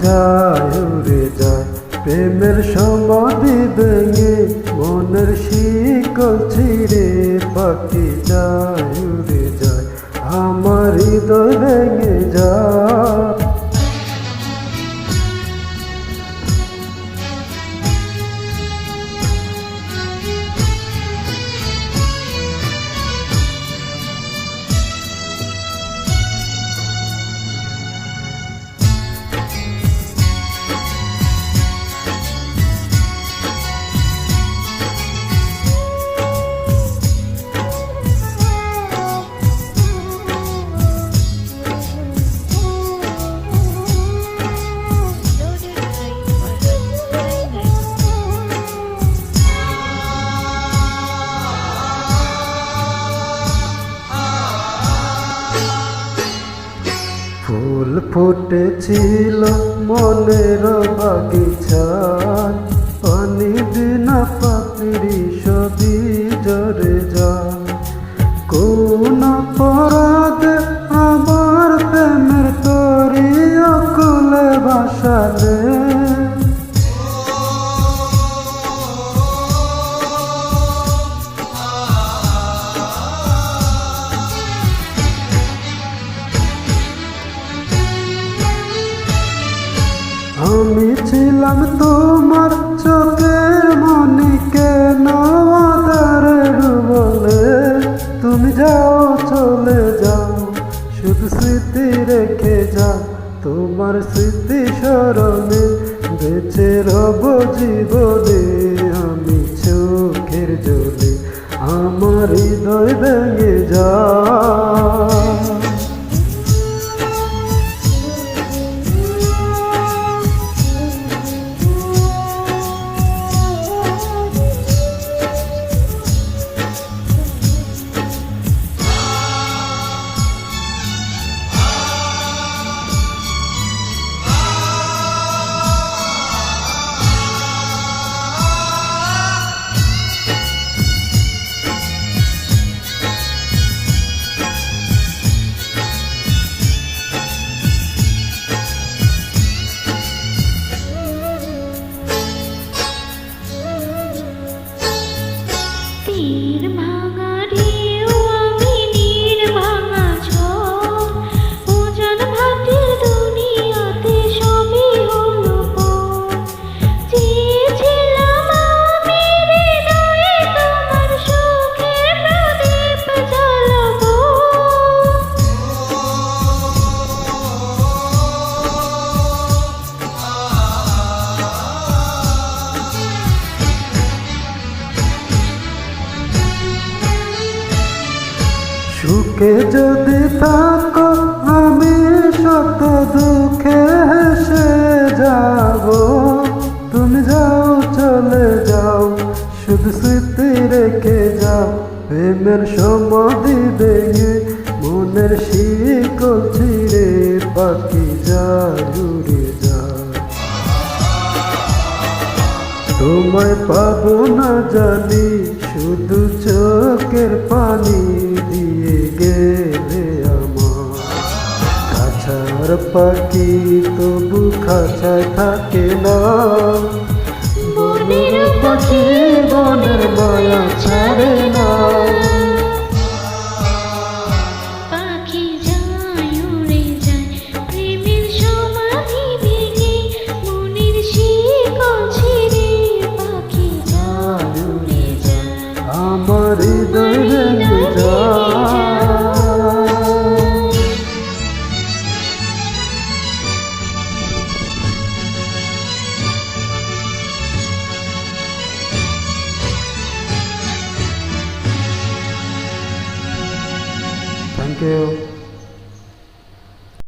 যায় উড়ে যায়, প্রেমের সমাধি ভেঙে মনের শিকল ছিঁড়ে পাখি যায় উড়ে যায়, আমার হৃদয় ভেঙে যায়। ফুল ফুটেছিল মনের বাগিচায়, পানি বিনা পাপড়ি সবই ঝরে যায়। কোন অপরাধে আমার প্রেমের তরি অকুলে ভাসালে, আমি ছিলাম তোমার চোখের মনি, কেন আধারের বলে তুমি যাও চলে যাও, শুধু স্মৃতি রেখে যাও, তোমার স্মৃতি স্মরণে বেঁচে রব জীবনে আমি চোখের জলে, আমার হৃদয় ভেঙে যায়। তীর ভাঙা ঢেউ আমি নীর ভাঙা ঝড়, উজান ভাটির দুনিয়াতে সবই হলো পর। চেয়েছিলাম আমি হৃদয়ে তোমার সুখের প্রদীপ জ্বালাবো, সুখে যদি থাকো আমি শত দুঃখে হেসে যাব, তুমি যাও চলে যাও, শুধু স্মৃতি রেখে যাও, প্রেমের সমাধি ভেঙে মনের শিকল ছিঁড়ে পাখি যায় উড়ে যায়। তোমায় পাবো না জানি, শুধু চোখের পানি দিয়ে গেলে আমার, খাঁচার পাখি তবু খাঁচায় থাকে না, বনের পাখি বনের মায়া ছাড়ে না। পাখি যায় উড়ে যায়, প্রেমের সমাধি ভেঙে মনের শিকল ছিঁড়ে পাখি যায় উড়ে যায়, আমার হৃদয় ভেঙে যায়। Thank you.